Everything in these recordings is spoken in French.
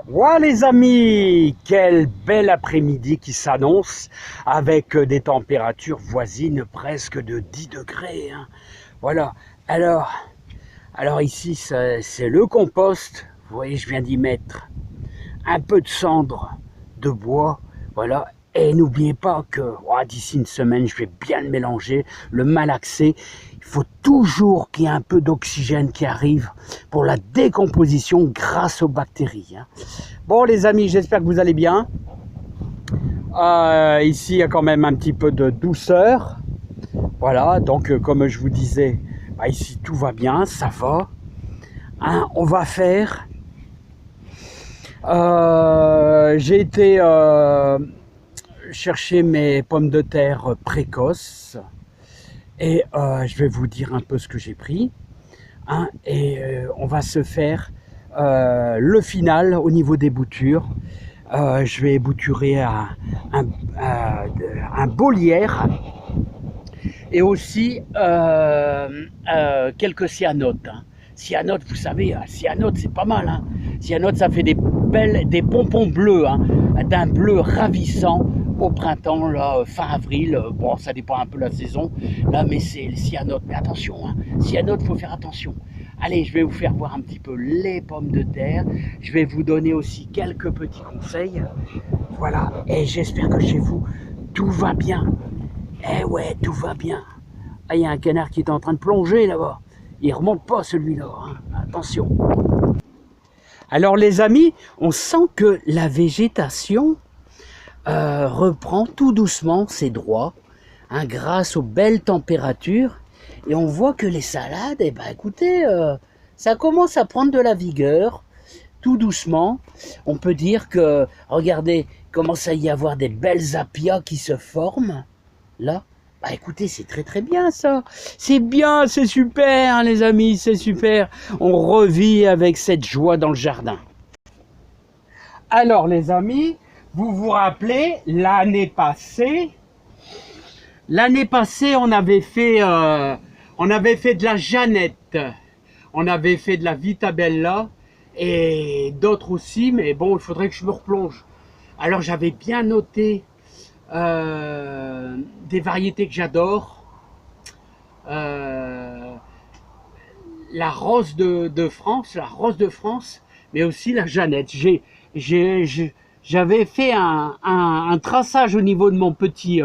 Ouais les amis, quel bel après-midi qui s'annonce avec des températures voisines presque de 10 degrés. Hein. Voilà, alors ici c'est le compost. Vous voyez, je viens d'y mettre un peu de cendre de bois. Voilà, et n'oubliez pas que d'ici une semaine, je vais bien le mélanger, le malaxer. Il faut toujours qu'il y ait un peu d'oxygène qui arrive pour la décomposition grâce aux bactéries. Hein. Bon les amis, j'espère que vous allez bien. Ici, il y a quand même un petit peu de douceur. Voilà, donc comme je vous disais, ici tout va bien, ça va. Hein, on va faire... j'ai été chercher mes pommes de terre précoces et je vais vous dire un peu ce que j'ai pris. Hein, et on va se faire le final au niveau des boutures. Je vais bouturer un Bollière et aussi quelques cyanotes. Hein. Cyanote, vous savez, cyanote c'est pas mal. Hein. Cyanote, ça fait des pompons bleus, hein, d'un bleu ravissant au printemps, là, fin avril. Bon, ça dépend un peu de la saison, là, mais c'est le cyanote. Mais attention, hein, cyanote, il faut faire attention. Allez, je vais vous faire voir un petit peu les pommes de terre. Je vais vous donner aussi quelques petits conseils. Voilà, et j'espère que chez vous, tout va bien. Eh ouais, tout va bien. Ah, il y a un canard qui est en train de plonger là-bas. Il remonte pas celui-là, hein. Attention. Alors les amis, on sent que la végétation reprend tout doucement ses droits, hein, grâce aux belles températures. Et on voit que les salades, eh ben, écoutez, ça commence à prendre de la vigueur, tout doucement. On peut dire que, regardez, commence à y avoir des belles apias qui se forment, là. Bah écoutez, c'est très bien ça. C'est bien, c'est super hein, les amis, c'est super. On revit avec cette joie dans le jardin. Alors les amis, vous vous rappelez, l'année passée, on avait fait de la Jeannette, on avait fait de la Vitabella et d'autres aussi, mais bon, il faudrait que je me replonge. Alors j'avais bien noté des variétés que j'adore. La rose de France, mais aussi la Jeannette. J'avais fait un traçage au niveau de mon petit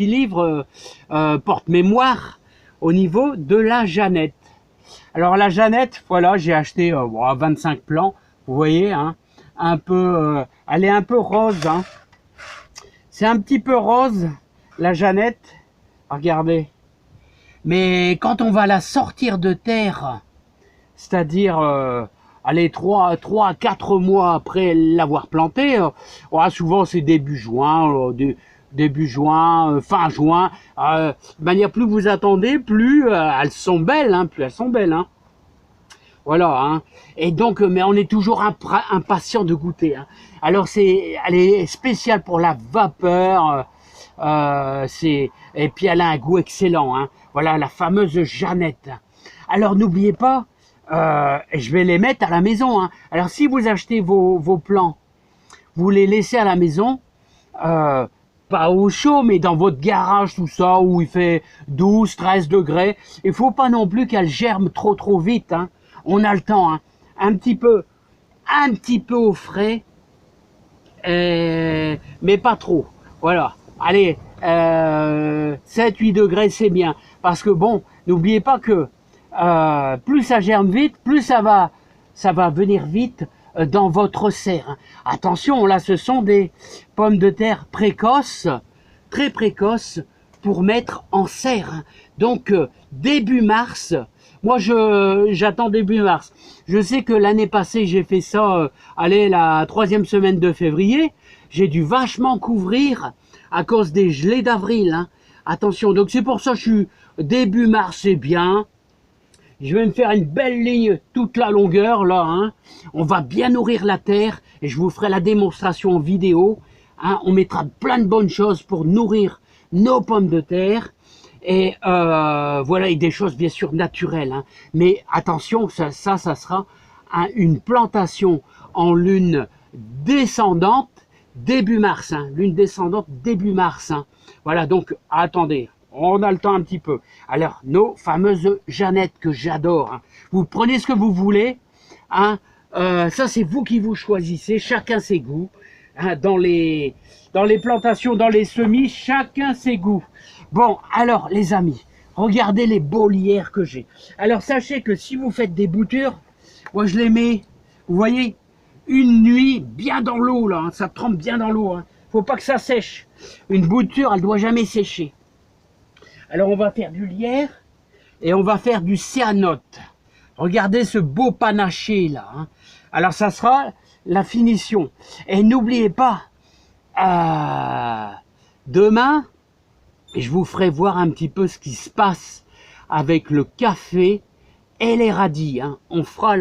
livre porte-mémoire au niveau de la Jeannette. Alors la Jeannette, voilà, j'ai acheté 25 plants, vous voyez, hein, elle est un peu rose, hein. C'est un petit peu rose, la Jeannette, regardez. Mais quand on va la sortir de terre, c'est-à-dire, allez, 3 à 4 mois après l'avoir plantée, souvent c'est début juin, fin juin. De manière, plus vous attendez, plus elles sont belles, hein, hein. Voilà, hein. Et donc, mais on est toujours impatient de goûter. Hein. Alors, elle est spéciale pour la vapeur. Et puis, elle a un goût excellent. Hein. Voilà, la fameuse Jeannette. Alors, n'oubliez pas, je vais les mettre à la maison. Hein. Alors, si vous achetez vos plants, vous les laissez à la maison, pas au chaud, mais dans votre garage, tout ça, où il fait 12, 13 degrés. Il faut pas non plus qu'elles germent trop vite. Hein. On a le temps, hein. un petit peu au frais, mais pas trop. Voilà. Allez, 7-8 degrés, c'est bien. Parce que bon, n'oubliez pas que plus ça germe vite, plus ça va venir vite dans votre serre. Hein. Attention, là, ce sont des pommes de terre précoces, très précoces, pour mettre en serre. Hein. Donc, début mars... Moi, j'attends début mars. Je sais que l'année passée, j'ai fait ça, la 3e semaine de février. J'ai dû vachement couvrir à cause des gelées d'avril. Hein. Attention, donc c'est pour ça que je suis début mars, c'est bien. Je vais me faire une belle ligne toute la longueur, là. Hein. On va bien nourrir la terre et je vous ferai la démonstration en vidéo. Hein. On mettra plein de bonnes choses pour nourrir nos pommes de terre. Et voilà, et des choses bien sûr naturelles. Hein. Mais attention, ça sera une plantation en lune descendante début mars, hein, lune descendante début mars. Hein. Voilà, donc attendez, on a le temps un petit peu. Alors, nos fameuses Jeannettes que j'adore. Hein. Vous prenez ce que vous voulez. Hein, ça, c'est vous qui vous choisissez. Chacun ses goûts. Hein, dans les plantations, dans les semis, chacun ses goûts. Bon, alors, les amis, regardez les beaux lierres que j'ai. Alors, sachez que si vous faites des boutures, moi, je les mets, vous voyez, une nuit bien dans l'eau, là. Hein, ça trempe bien dans l'eau. Hein. Faut pas que ça sèche. Une bouture, elle doit jamais sécher. Alors, on va faire du lierre et on va faire du céanote. Regardez ce beau panaché, là. Hein. Alors, ça sera la finition. Et n'oubliez pas, demain, je vous ferai voir un petit peu ce qui se passe avec le café et les radis. Hein. On fera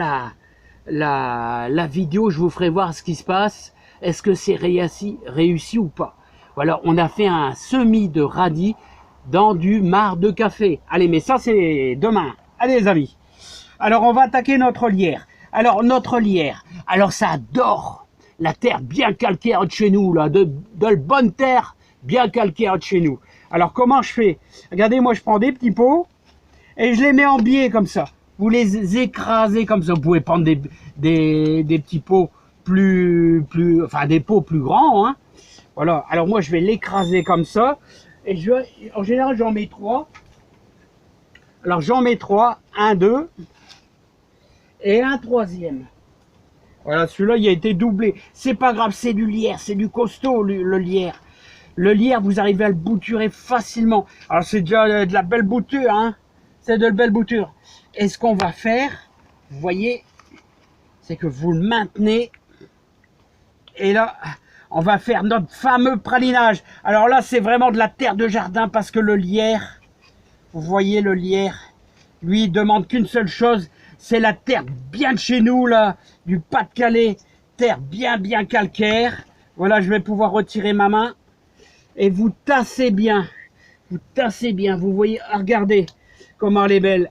la vidéo, je vous ferai voir ce qui se passe. Est-ce que c'est réussi ou pas? Voilà, on a fait un semis de radis dans du marc de café. Allez, mais ça c'est demain. Allez les amis. Alors on va attaquer notre lierre. Alors notre lierre, alors ça adore la terre bien calcaire de chez nous, là, de la bonne terre bien calcaire de chez nous. Alors comment je fais? Regardez, moi je prends des petits pots et je les mets en biais comme ça. Vous les écrasez comme ça. Vous pouvez prendre des petits pots enfin des pots plus grands. Hein. Voilà. Alors moi je vais l'écraser comme ça. Et en général j'en mets 3. Alors j'en mets 3, 1, 2 et un troisième. Voilà, celui-là il a été doublé. C'est pas grave, c'est du lierre, c'est du costaud le lierre. Le lierre, vous arrivez à le bouturer facilement. Alors c'est déjà de la belle bouture, hein. C'est de la belle bouture. Et ce qu'on va faire, vous voyez, c'est que vous le maintenez. Et là, on va faire notre fameux pralinage. Alors là, c'est vraiment de la terre de jardin parce que le lierre, vous voyez le lierre, lui, il demande qu'une seule chose, c'est la terre bien de chez nous, là, du Pas-de-Calais, terre bien calcaire. Voilà, je vais pouvoir retirer ma main. Et vous tassez bien, vous voyez, regardez comment elle est belle.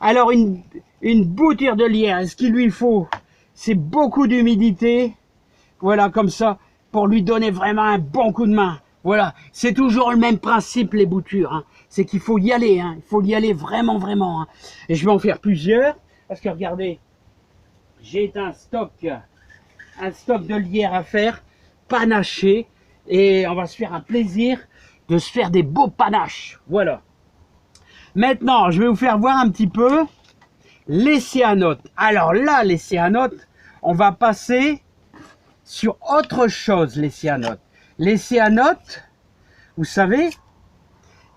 Alors une bouture de lierre, ce qu'il lui faut, c'est beaucoup d'humidité, voilà, comme ça, pour lui donner vraiment un bon coup de main. Voilà, c'est toujours le même principe les boutures, hein. C'est qu'il faut y aller, hein. Il faut y aller vraiment, hein. Et je vais en faire plusieurs, parce que regardez, j'ai un stock de lierre à faire, panaché. Et on va se faire un plaisir de se faire des beaux panaches. Voilà. Maintenant, je vais vous faire voir un petit peu les céanotes. Alors là, les céanotes, on va passer sur autre chose, les céanotes. Les céanotes, vous savez,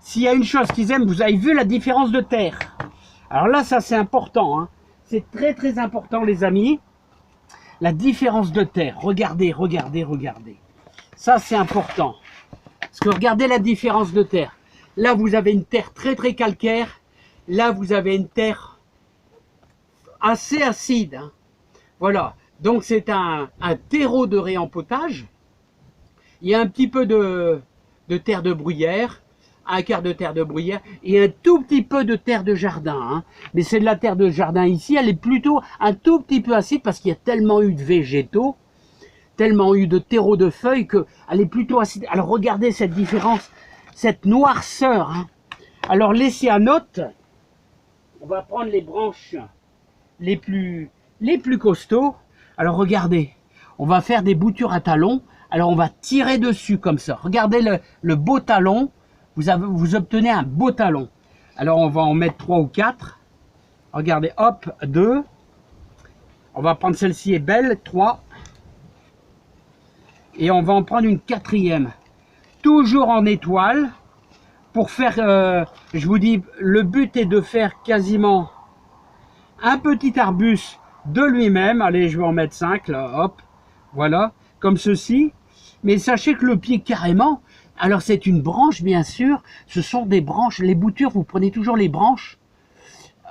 s'il y a une chose qu'ils aiment, vous avez vu la différence de terre. Alors là, ça c'est important. Hein. C'est très important, les amis. La différence de terre. Regardez. Ça, c'est important. Parce que regardez la différence de terre. Là, vous avez une terre très calcaire. Là, vous avez une terre assez acide. Hein. Voilà. Donc, c'est un terreau de réempotage. Il y a un petit peu de terre de bruyère, un quart de terre de bruyère et un tout petit peu de terre de jardin. Hein. Mais c'est de la terre de jardin ici. Elle est plutôt un tout petit peu acide parce qu'il y a tellement eu de végétaux, tellement eu de terreau de feuilles qu'elle est plutôt acide. Alors regardez cette différence, cette noirceur. Hein. Alors les céanotes, on va prendre les branches les plus costauds. Alors regardez, on va faire des boutures à talons. Alors on va tirer dessus comme ça. Regardez le beau talon, vous obtenez un beau talon. Alors on va en mettre 3 ou 4. Regardez, hop, 2. On va prendre celle-ci est belle, 3. Et on va en prendre une 4e, toujours en étoile, pour faire, je vous dis, le but est de faire quasiment un petit arbuste de lui-même. Allez, je vais en mettre 5, là, hop, voilà, comme ceci. Mais sachez que le pied carrément, alors c'est une branche bien sûr, ce sont des branches, les boutures, vous prenez toujours les branches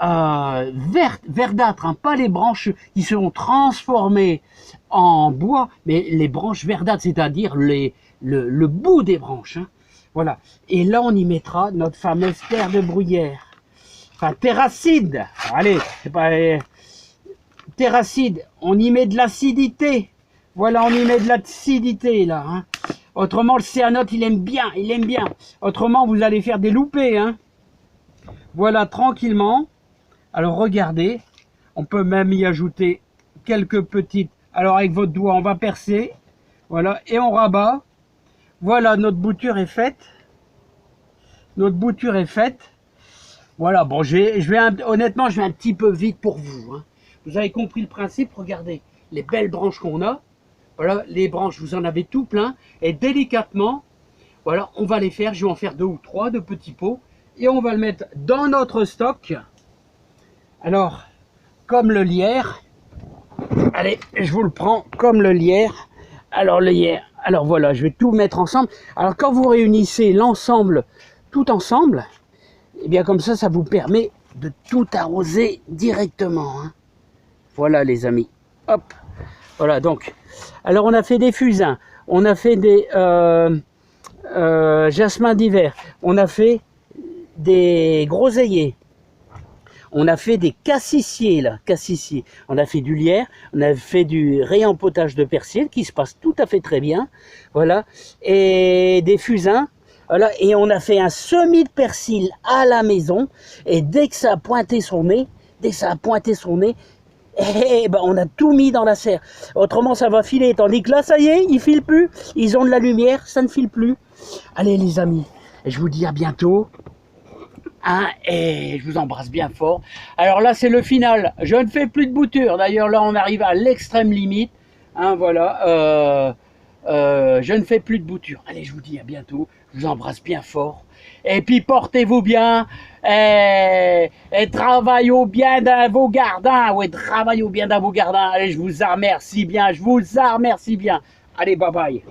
verdâtres, hein, pas les branches qui seront transformées en bois, mais les branches verdâtres, c'est-à-dire le bout des branches. Hein. Voilà. Et là, on y mettra notre fameuse terre de bruyère. Enfin, terre acide. Allez, c'est pas terre acide. On y met de l'acidité. Voilà, on y met de l'acidité là. Hein. Autrement, le céanote, il aime bien, il aime bien. Autrement, vous allez faire des loupés. Hein. Voilà, tranquillement. Alors, regardez. On peut même y ajouter quelques petites... Alors, avec votre doigt, on va percer. Voilà, et on rabat. Voilà, notre bouture est faite. Notre bouture est faite. Voilà, bon, honnêtement, je vais un petit peu vite pour vous. Hein. Vous avez compris le principe. Regardez les belles branches qu'on a. Voilà, les branches, vous en avez tout plein. Et délicatement, voilà, on va les faire. Je vais en faire 2 ou 3 de petits pots. Et on va le mettre dans notre stock. Alors, comme le lierre. Allez, je vous le prends comme le lierre. Alors, le lierre. Alors, voilà, je vais tout mettre ensemble. Alors, quand vous réunissez l'ensemble, tout ensemble, et bien comme ça vous permet de tout arroser directement. Hein. Voilà, les amis. Hop. Voilà, donc. Alors, on a fait des fusains. On a fait des jasmins d'hiver. On a fait des groseilliers. On a fait des cassissiers, là, cassissiers. On a fait du lierre, on a fait du réempotage de persil, qui se passe tout à fait très bien. Voilà. Et des fusains. Voilà. Et on a fait un semis de persil à la maison. Et dès que ça a pointé son nez, ben on a tout mis dans la serre. Autrement, ça va filer. Tandis que là, ça y est, ils filent plus. Ils ont de la lumière, ça ne file plus. Allez, les amis, je vous dis à bientôt. Hein, et je vous embrasse bien fort. Alors là, c'est le final. Je ne fais plus de bouture. D'ailleurs, là, on arrive à l'extrême limite. Hein, voilà. Je ne fais plus de bouture. Allez, je vous dis à bientôt. Je vous embrasse bien fort. Et puis, portez-vous bien. Et travaillez bien dans vos gardins. Ouais, travaillez bien dans vos gardins. Allez, je vous remercie bien. Allez, bye bye.